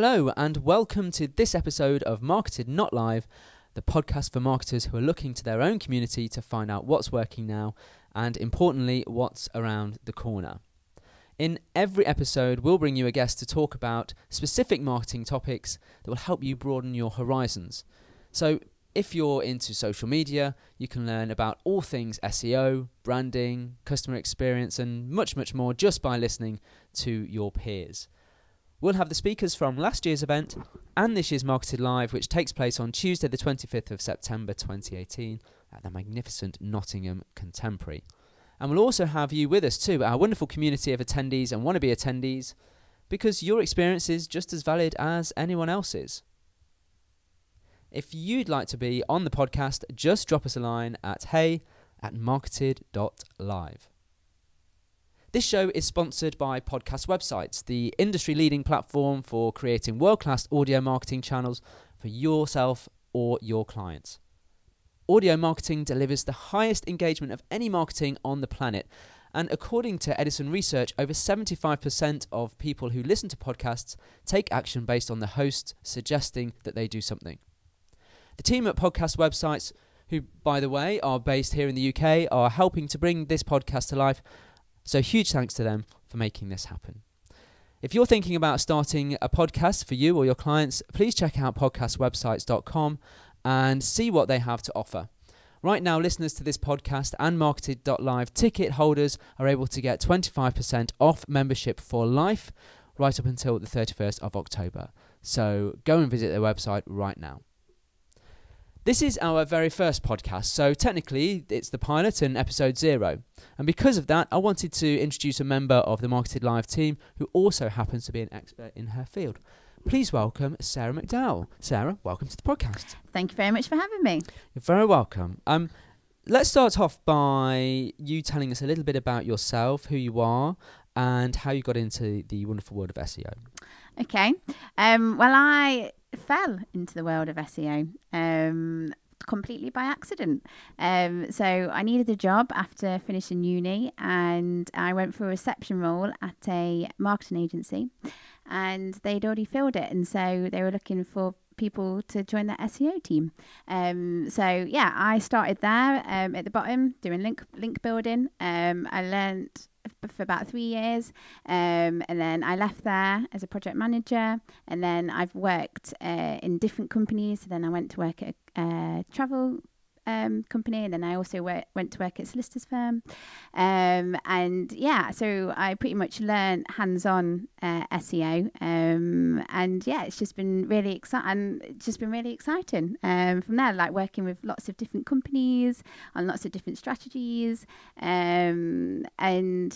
Hello and welcome to this episode of MarketEd.Live, the podcast for marketers who are looking to their own community to find out what's working now and, importantly, what's around the corner. In every episode, we'll bring you a guest to talk about specific marketing topics that will help you broaden your horizons. So if you're into social media, you can learn about all things SEO, branding, customer experience, and much, much more just by listening to your peers. We'll have the speakers from last year's event and this year's MarketEd.Live, which takes place on Tuesday the 25th of September 2018 at the magnificent Nottingham Contemporary. And we'll also have you with us too, our wonderful community of attendees and wannabe attendees, because your experience is just as valid as anyone else's. If you'd like to be on the podcast, just drop us a line at hey@marketed.live. This show is sponsored by Podcast Websites, the industry-leading platform for creating world-class audio marketing channels for yourself or your clients. Audio marketing delivers the highest engagement of any marketing on the planet, and according to Edison Research, over 75% of people who listen to podcasts take action based on the host suggesting that they do something. The team at Podcast Websites, who, by the way, are based here in the UK, are helping to bring this podcast to life. So huge thanks to them for making this happen. If you're thinking about starting a podcast for you or your clients, please check out podcastwebsites.com and see what they have to offer. Right now, listeners to this podcast and MarketEd.Live ticket holders are able to get 25% off membership for life right up until the 31st of October. So go and visit their website right now. This is our very first podcast, so technically it's the pilot and episode 0. And because of that, I wanted to introduce a member of the MarketEd.Live team who also happens to be an expert in her field. Please welcome Sarah McDowell. Sarah, welcome to the podcast. Thank you very much for having me. You're very welcome. Let's start off by you telling us a little bit about yourself, who you are, and how you got into the wonderful world of SEO. Okay. Well, I fell into the world of SEO completely by accident. So I needed a job after finishing uni, and I went for a reception role at a marketing agency, and they'd already filled it, and so they were looking for people to join their SEO team. So yeah, I started there at the bottom doing link building. I learned for about 3 years, and then I left there as a project manager, and then I've worked in different companies. So then I went to work at a travel company, and then I also went to work at a solicitor's firm, and yeah, so I pretty much learned hands-on SEO, and yeah, it's just been really exciting. From there, like working with lots of different companies on lots of different strategies, and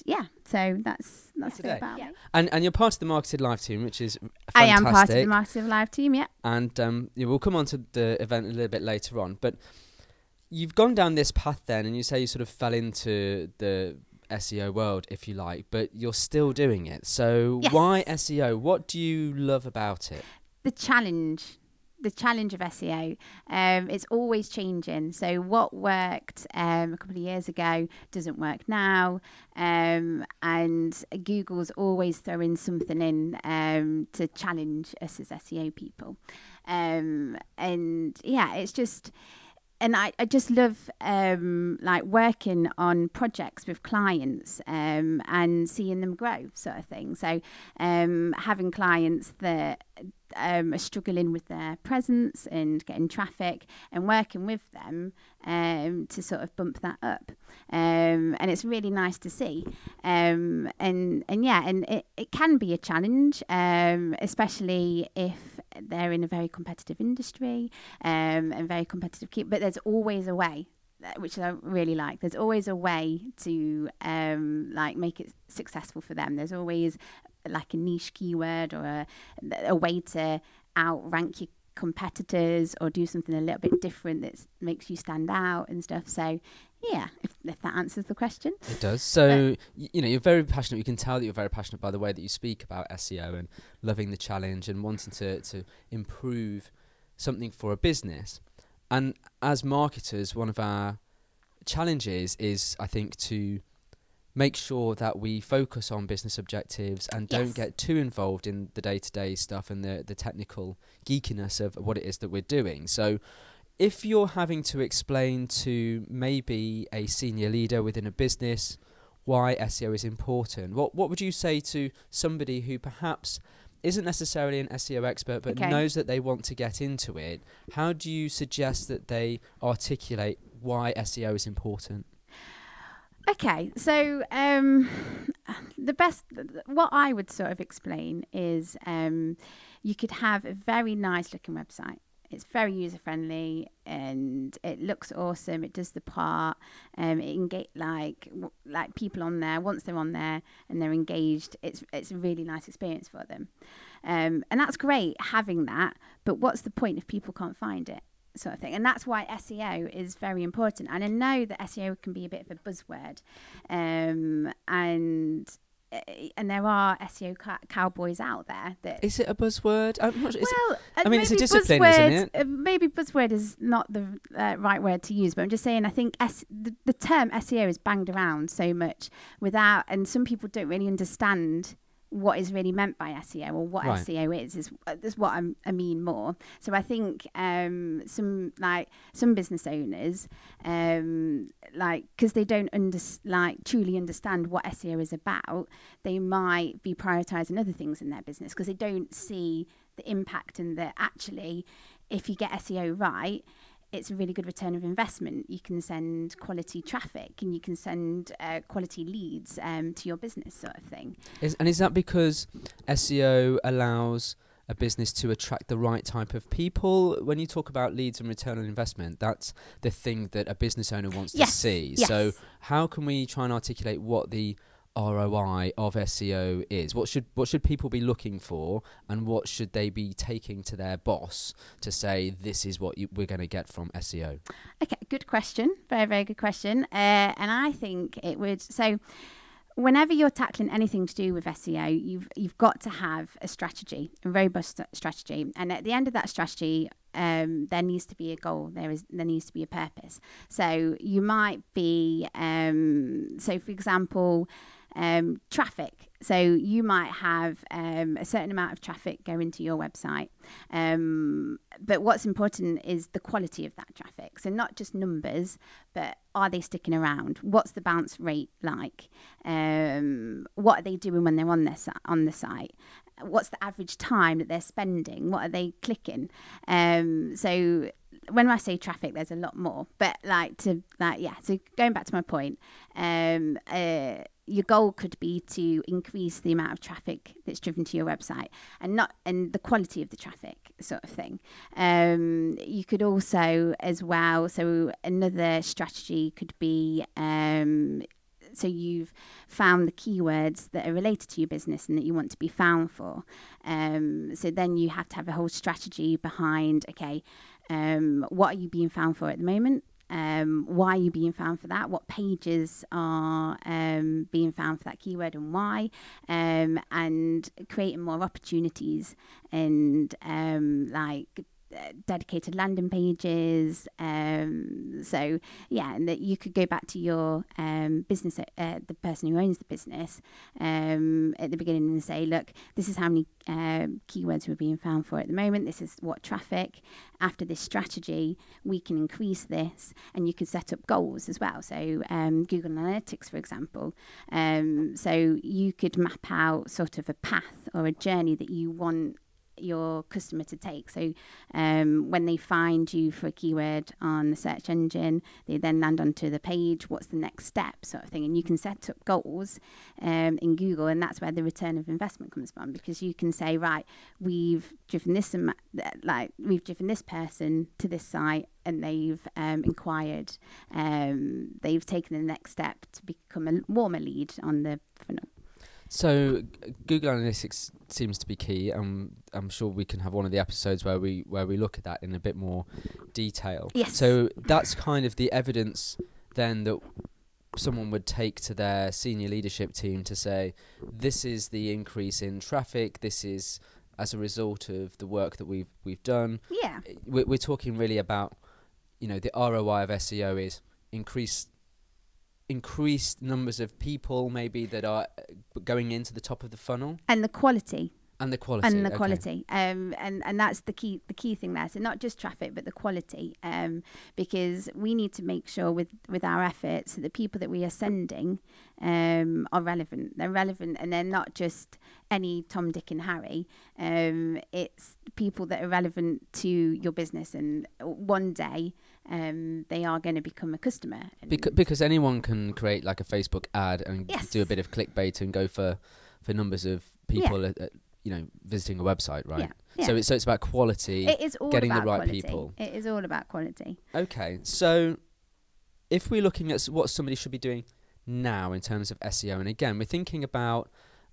yeah, so that's a bit about me. And you're part of the MarketEd.Live team, which is fantastic. I am part of the MarketEd.Live team, yeah. And we'll come on to the event a little bit later on, but you've gone down this path then, and you say you sort of fell into the SEO world, if you like, but you're still doing it. So yes. Why SEO? What do you love about it? The challenge of SEO. It's always changing. So what worked a couple of years ago doesn't work now. And Google's always throwing something in to challenge us as SEO people. And yeah, it's just... And I just love like working on projects with clients and seeing them grow, sort of thing. So having clients that are struggling with their presence and getting traffic, and working with them to sort of bump that up. And it's really nice to see. And it can be a challenge, especially if they're in a very competitive industry and very competitive. But there's always a way, which I really like. There's always a way to like make it successful for them. There's always like a niche keyword or a way to outrank your competitors or do something a little bit different that makes you stand out and stuff. So yeah, if that answers the question. It does. So you're very passionate. You can tell that you're very passionate by the way that you speak about SEO and loving the challenge and wanting to improve something for a business. And as marketers, one of our challenges is, I think, to make sure that we focus on business objectives and don't Yes. get too involved in the day-to-day stuff and the technical geekiness of what it is that we're doing. So if you're having to explain to maybe a senior leader within a business why SEO is important, what would you say to somebody who perhaps isn't necessarily an SEO expert but knows that they want to get into it? How do you suggest that they articulate why SEO is important? Okay, so what I would sort of explain is you could have a very nice looking website. It's very user friendly and it looks awesome. It does the part. It can get like people on there once they're on there and they're engaged. It's a really nice experience for them, and that's great having that. But what's the point if people can't find it? Sort of thing. And that's why SEO is very important. And I know that SEO can be a bit of a buzzword, and there are SEO cowboys out there. Is it a buzzword? I'm not sure. Well, I mean, it's a discipline, isn't it? Maybe buzzword is not the right word to use, but I'm just saying I think the term SEO is banged around so much and some people don't really understand what is really meant by SEO or what SEO is what I mean more. So I think some business owners because they don't truly understand what SEO is about, they might be prioritizing other things in their business because they don't see the impact and that actually if you get SEO right, it's a really good return of investment. You can send quality traffic and you can send quality leads to your business, sort of thing. Is that because SEO allows a business to attract the right type of people? When you talk about leads and return on investment, that's the thing that a business owner wants to see. Yes. So how can we try and articulate what the ROI of SEO is? What should people be looking for, and what should they be taking to their boss to say this is what we're going to get from SEO? Okay, good question. Very, very good question. And I think it would. So, whenever you're tackling anything to do with SEO, you've got to have a strategy, a robust strategy, and at the end of that strategy, there needs to be a goal. There needs to be a purpose. So you might be, so for example, traffic. So you might have a certain amount of traffic go into your website. But what's important is the quality of that traffic. So not just numbers, but are they sticking around? What's the bounce rate like? What are they doing when they're on the site? What's the average time that they're spending? What are they clicking? So when I say traffic, there's a lot more. But so going back to my point, your goal could be to increase the amount of traffic that's driven to your website and the quality of the traffic, sort of thing. You could also as well, so another strategy could be so you've found the keywords that are related to your business and that you want to be found for. So then you have to have a whole strategy behind, what are you being found for at the moment? Why are you being found for that? What pages are being found for that keyword and why? And creating more opportunities and dedicated landing pages. And that you could go back to your business, the person who owns the business, at the beginning and say, look, this is how many keywords we're being found for at the moment. This is what traffic. After this strategy, we can increase this, and you can set up goals as well. So Google Analytics, for example. So you could map out sort of a path or a journey that you want your customer to take. So when they find you for a keyword on the search engine, they then land onto the page. What's the next step, sort of thing? And you can set up goals in Google, and that's where the return of investment comes from, because you can say, right, we've driven this person to this site, and they've inquired, they've taken the next step to become a warmer lead on the funnel. So Google Analytics seems to be key, and I'm sure we can have one of the episodes where we look at that in a bit more detail. Yes. So that's kind of the evidence then that someone would take to their senior leadership team to say, this is the increase in traffic, this is as a result of the work that we've done. Yeah. We're talking really about, the ROI of SEO is increase increased numbers of people maybe that are going into the top of the funnel? And the quality. And the quality. And the okay. quality. And that's the key thing there. So not just traffic, but the quality. Because we need to make sure with our efforts that the people that we are sending are relevant. They're relevant, and they're not just any Tom, Dick and Harry. It's people that are relevant to your business, and one day they are going to become a customer. Because anyone can create like a Facebook ad and Yes. do a bit of clickbait and go for numbers of people visiting a website, right? Yeah. So it's about quality. It is all getting about the right quality. people. It is all about quality. Okay, so if we're looking at what somebody should be doing now in terms of SEO, and again, we're thinking about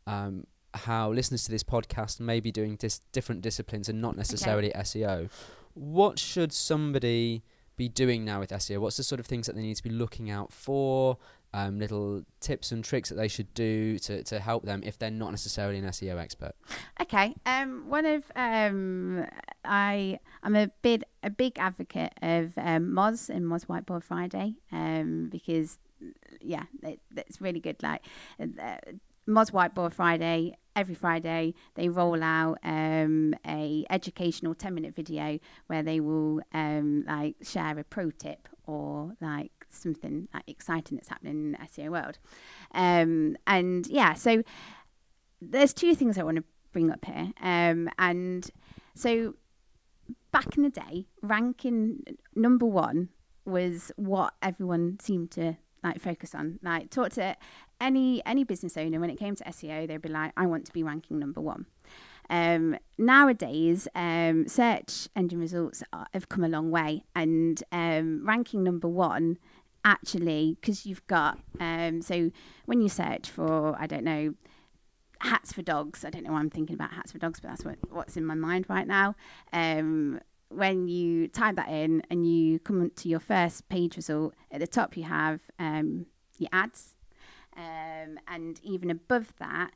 how listeners to this podcast may be doing different disciplines and not necessarily SEO. What should somebody be doing now with SEO? What's the sort of things that they need to be looking out for? Little tips and tricks that they should do to help them if they're not necessarily an SEO expert. Okay. I'm a big advocate of Moz and Moz Whiteboard Friday, because it's really good. Like Moz Whiteboard Friday, every Friday they roll out a educational 10-minute video where they will like share a pro tip or like something like exciting that's happening in the SEO world. So there's two things I want to bring up here. And so back in the day, ranking number one was what everyone seemed to like focus on. Like talk to any business owner when it came to SEO, they'd be like, I want to be ranking number one. Nowadays, search engine results have come a long way, and ranking number one, actually, because you've got so when you search for, I don't know, hats for dogs, I don't know why I'm thinking about hats for dogs, but that's what's in my mind right now. When you type that in and you come to your first page result, at the top you have your ads, and even above that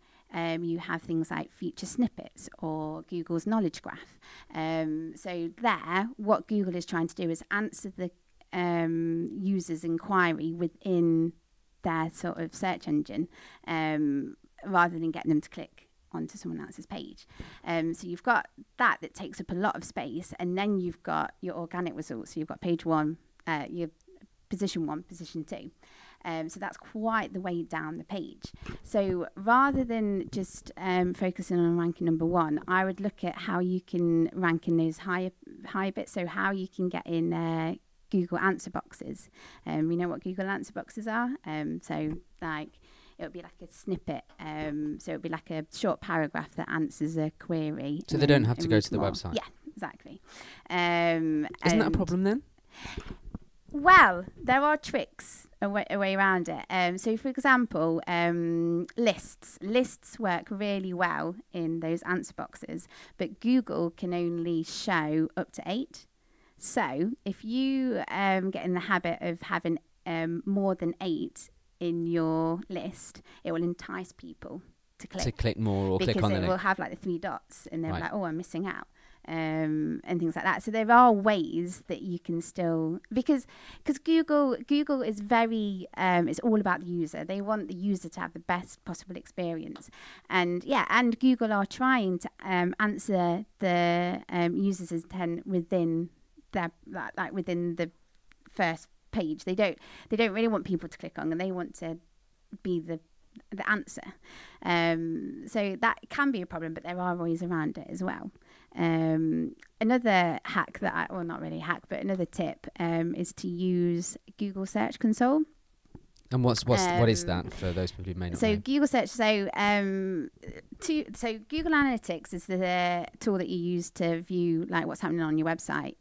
you have things like feature snippets or Google's knowledge graph. So there, what Google is trying to do is answer the user's inquiry within their sort of search engine, rather than getting them to click onto someone else's page. So you've got that takes up a lot of space, and then you've got your organic results. So you've got page one, your position one, position two. So that's quite the way down the page. So rather than just focusing on ranking number one, I would look at how you can rank in those higher bits. So how you can get in Google answer boxes. You know what Google answer boxes are? So like it would be like a snippet. So it would be like a short paragraph that answers a query. So they don't have to go to the website. Yeah, exactly. Isn't that a problem then? Well, there are tricks a way around it. So, for example, lists work really well in those answer boxes, but Google can only show up to 8. So, if you get in the habit of having more than 8 in your list, it will entice people to click more or click on the link. Because it will have like the 3 dots, and they're like, "Oh, I'm missing out." And things like that. So there are ways that you can still, because Google is very it's all about the user. They want the user to have the best possible experience, and Google are trying to answer the user's intent within their within the first page. They don't really want people to click on, and they want to be the answer. So that can be a problem, but there are ways around it as well. Another hack not really a hack, but another tip is to use Google Search Console. And what is that for those people who may not know? Google Search, so Google Analytics is the tool that you use to view like what's happening on your website.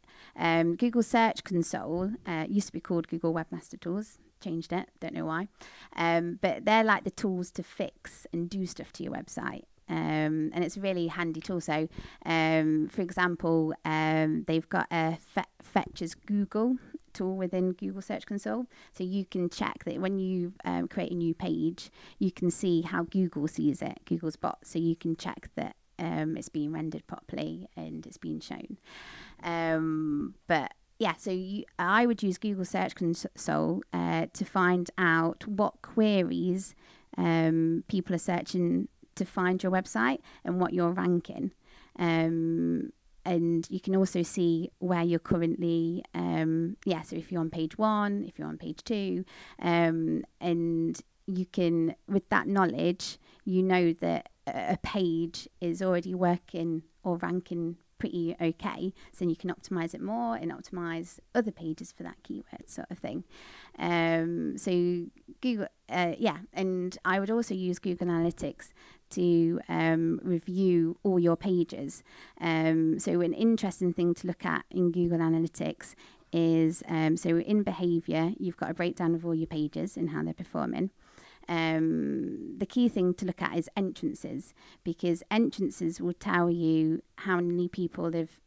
Google Search Console used to be called Google Webmaster Tools. Changed it, don't know why, but they're like the tools to fix and do stuff to your website, and it's a really handy tool. So for example, they've got a fetches Google tool within Google Search Console, so you can check that when you create a new page, you can see how Google sees it, Google's bot, so you can check that it's being rendered properly and it's being shown. But So I would use Google Search Console to find out what queries people are searching to find your website and what you're ranking. And you can also see where you're currently, so if you're on page 1, if you're on page 2, and you can, with that knowledge, you know that a page is already working or ranking pretty okay, so then you can optimize it more and optimize other pages for that keyword sort of thing. So Google, and I would also use Google Analytics to review all your pages. So an interesting thing to look at in Google Analytics is, so in behavior, you've got a breakdown of all your pages and how they're performing. The key thing to look at is entrances, because entrances will tell you how many people have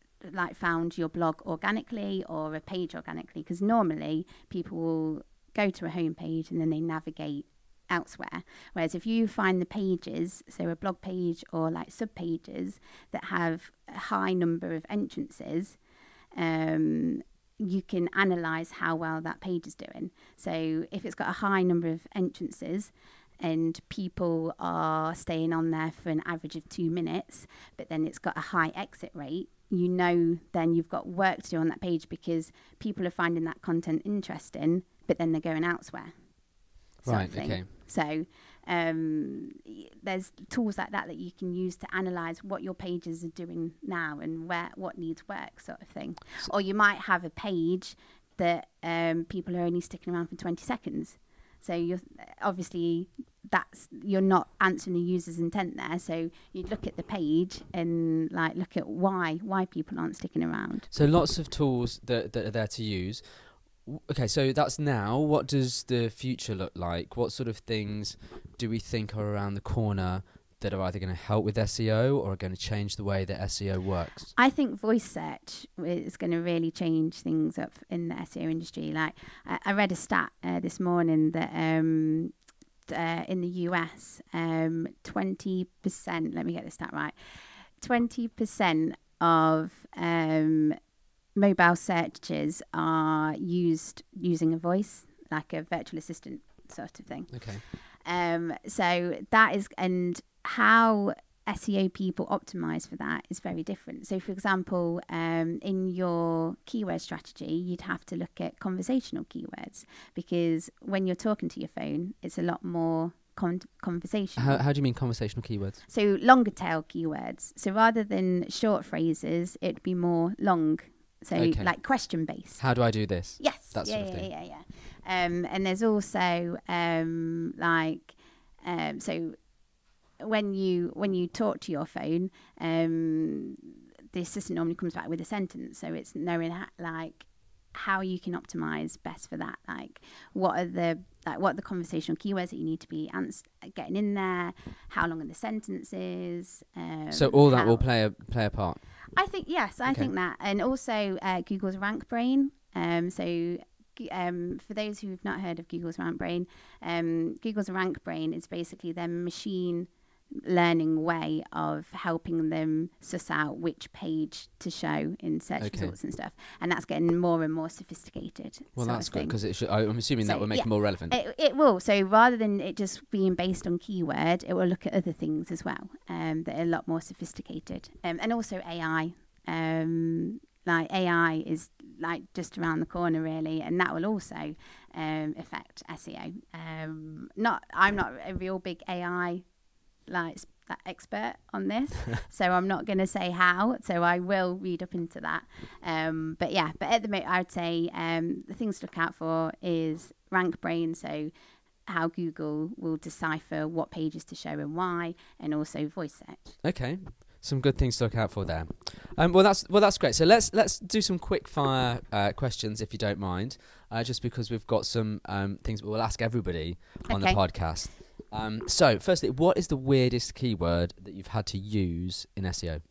found your blog organically or a page organically, because normally people will go to a home page and then they navigate elsewhere, whereas if you find the pages, so a blog page or sub pages that have a high number of entrances, you can analyze how well that page is doing. So if it's got a high number of entrances and people are staying on there for an average of 2 minutes, but then it's got a high exit rate, you know then you've got work to do on that page, because people are finding that content interesting, but then they're going elsewhere. Right, okay. So there's tools like that you can use to analyze what your pages are doing now and what needs work sort of thing. Or you might have a page that people are only sticking around for 20 seconds. So you're not answering the user's intent there. So you look at the page and look at why people aren't sticking around. So lots of tools that are there to use. Okay, so that's now. What does the future look like? What sort of things do we think are around the corner that are either going to help with SEO or are going to change the way that SEO works? I think voice search is going to really change things up in the SEO industry. I read a stat this morning that in the US, 20%, let me get the stat right, 20% of mobile searches are using a voice, like a virtual assistant sort of thing. Okay. So that is, and how SEO people optimize for that is very different. So for example, in your keyword strategy, you'd have to look at conversational keywords, because when you're talking to your phone, it's a lot more conversational. How do you mean conversational keywords? So longer tail keywords. So rather than short phrases, it'd be more long. So question based. How do I do this? Yes. That sort of thing. Yeah. And there's also so when you talk to your phone, the assistant normally comes back with a sentence. So it's knowing how you can optimize best for that. What are the conversational keywords that you need to be getting in there? How long are the sentences? So all that will play a part. I think yes. I think that, and also Google's Rank Brain. So for those who've not heard of Google's Rank Brain, Google's Rank Brain is basically their machine learning way of helping them suss out which page to show in search results and stuff, and that's getting more and more sophisticated. Well, that's good, because I'm assuming that will make it more relevant. It will. So rather than it just being based on keyword, it will look at other things as well, that are a lot more sophisticated, and also AI. AI is just around the corner really, and that will also affect SEO. I'm not a real big AI expert on this, so I'm not going to say how, so I will read up into that, but at the moment I would say the things to look out for is Rank Brain, so how Google will decipher what pages to show and why, and also voice search. Okay, some good things to look out for there. Well, that's great. So let's do some quick fire questions, if you don't mind, just because we've got some things we'll ask everybody on the podcast. So firstly, what is the weirdest keyword that you've had to use in SEO?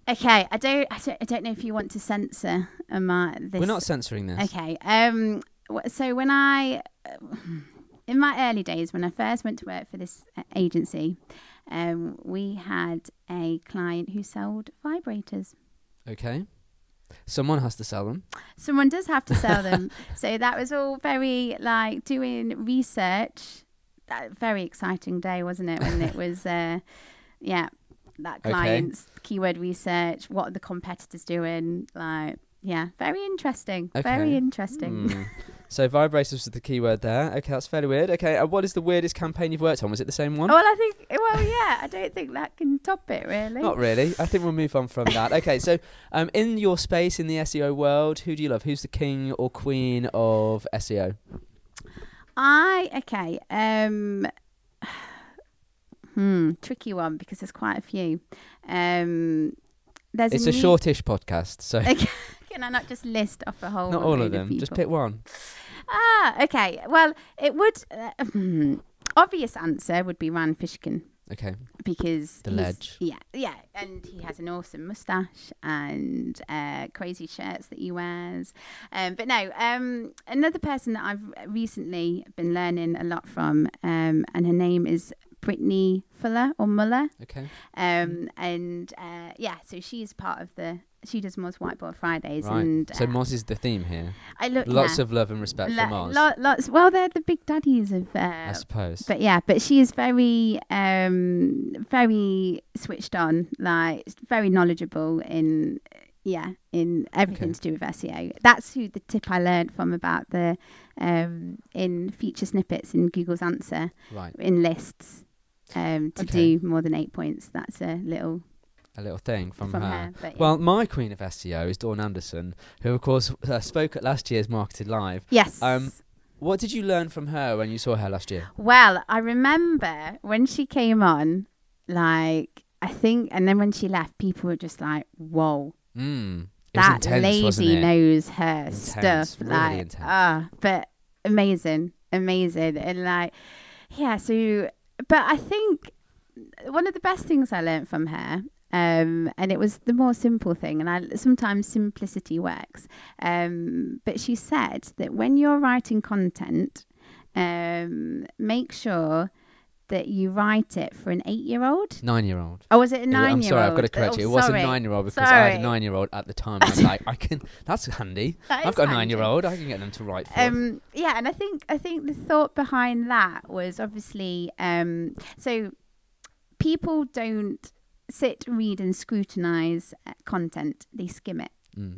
Okay, I don't know if you want to censor this. We're not censoring this. Okay. So when in my early days, when I first went to work for this agency, we had a client who sold vibrators. Okay. Someone has to sell them. Someone does have to sell them. So that was all very like doing research. That very exciting day, wasn't it? When it was, that client's keyword research. What are the competitors doing? Like, yeah, very interesting. Okay. Very interesting. So vibrators was the keyword there. Okay, that's fairly weird. Okay, what is the weirdest campaign you've worked on? Was it the same one? Well, I don't think that can top it, really. Not really. I think we'll move on from that. Okay, so in your space, in the SEO world, who do you love? Who's the king or queen of SEO? Tricky one because there's quite a few. It's a shortish podcast, so can I not just list off a whole? Not all of them. Just pick one. Okay. Well, it would. Obvious answer would be Rand Fishkin. Okay. Because the ledge. Yeah, and he has an awesome mustache and crazy shirts that he wears. But no, another person that I've recently been learning a lot from, and her name is Brittany Fuller or Muller. Okay. So she's part of she does Moz Whiteboard Fridays. Right. And so Moz is the theme here. Lots of love and respect for Moz. Lots. Well, they're the big daddies of. I suppose. But she is very, very switched on. Like very knowledgeable in everything to do with SEO. That's the tip I learned from about the in feature snippets in Google's answer. Right. In lists. To do more than 8 points. That's a little thing from her. Well, my queen of SEO is Dawn Anderson, who of course spoke at last year's MarketEd.Live. Yes. What did you learn from her when you saw her last year? Well, I remember when she came on, like I think, and then when she left, people were just like, "Whoa, that intense, lady knows her stuff." Really intense. But amazing, and like, yeah. So, but I think one of the best things I learned from her. And it was the more simple thing, and sometimes simplicity works. But she said that when you're writing content, make sure that you write it for an 8-year-old. 9-year-old. Oh, was it a 9-year-old? I'm sorry, I've got to correct you. It was a 9-year-old because I had a 9-year-old at the time. I was like, that's handy. I've got a 9-year-old. I can get them to write for us. Yeah, and I think the thought behind that was obviously so people don't sit, read and scrutinize content. They skim it,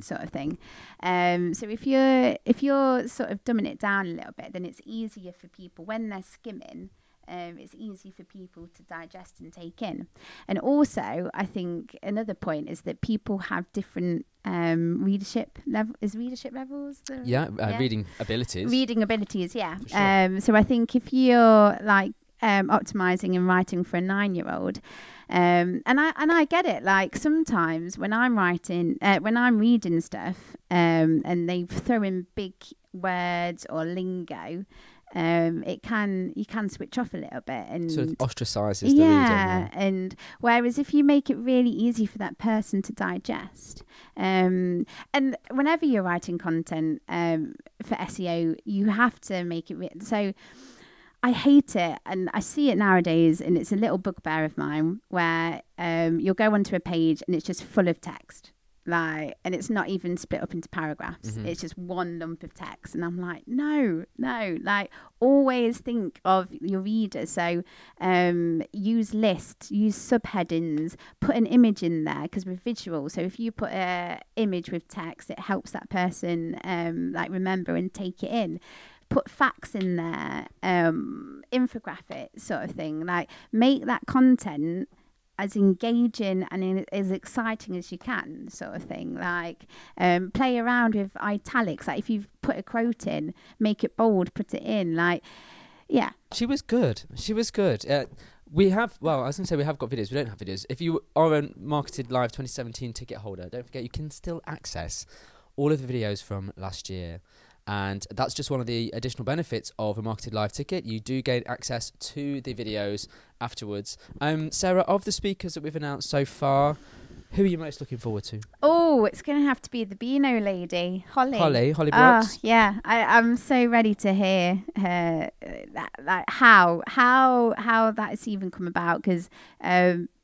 sort of thing. So if you're sort of dumbing it down a little bit, then it's easier for people when they're skimming. It's easy for people to digest and take in. And also, I think another point is that people have different readership levels. Reading abilities. Reading abilities, yeah. Sure. So I think if you're like optimizing and writing for a 9-year-old, and I get it. Like sometimes when I'm reading stuff, and they throw in big words or lingo, you can switch off a little bit and sort of ostracizes the reader. Yeah, and whereas if you make it really easy for that person to digest, and whenever you're writing content for SEO, you have to make it so. I hate it, and I see it nowadays, and it's a little bugbear of mine where you'll go onto a page and it's just full of text, and it's not even split up into paragraphs. Mm-hmm. It's just one lump of text, and I'm like, no, like always think of your reader. So use lists, use subheadings, put an image in there because we're visual. So if you put an image with text, it helps that person remember and take it in. Put facts in there, infographic sort of thing. Like make that content as engaging and as exciting as you can, sort of thing. Like play around with italics. Like if you've put a quote in, make it bold, put it in. Like, yeah. She was good. We have got videos. We don't have videos. If you are a MarketEd.Live 2017 ticket holder, don't forget you can still access all of the videos from last year. And that's just one of the additional benefits of a MarketEd.Live ticket. You do gain access to the videos afterwards. Sarah, of the speakers that we've announced so far, Who are you most looking forward to? Oh, it's going to have to be the Beano lady, Holly. Holly Brooks. Yeah, I'm so ready to hear how that's even come about, because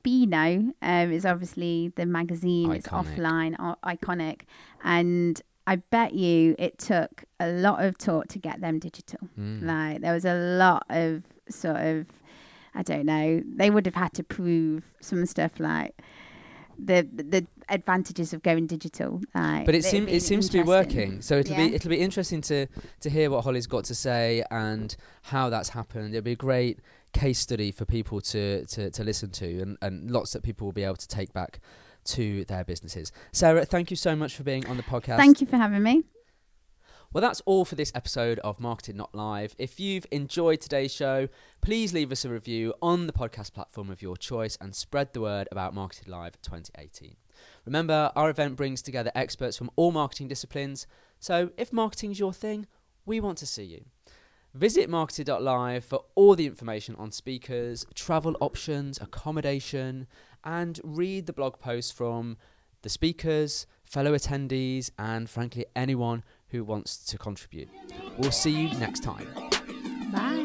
Beano is obviously the magazine. Iconic. It's offline, iconic, and I bet you it took a lot of talk to get them digital. Like there was a lot of sort of, I don't know, they would have had to prove some stuff like the advantages of going digital. But it seems to be working. So it'll be interesting to hear what Holly's got to say and how that's happened. It'll be a great case study for people to listen to, and lots that people will be able to take back to their businesses. Sarah, thank you so much for being on the podcast. Thank you for having me. Well, that's all for this episode of MarketEd.Live. If you've enjoyed today's show, please leave us a review on the podcast platform of your choice and spread the word about MarketEd.Live 2018. Remember, our event brings together experts from all marketing disciplines, so if marketing's your thing, we want to see you. Visit MarketEd.Live for all the information on speakers, travel options, accommodation, and read the blog posts from the speakers, fellow attendees, and frankly, anyone who wants to contribute. We'll see you next time. Bye.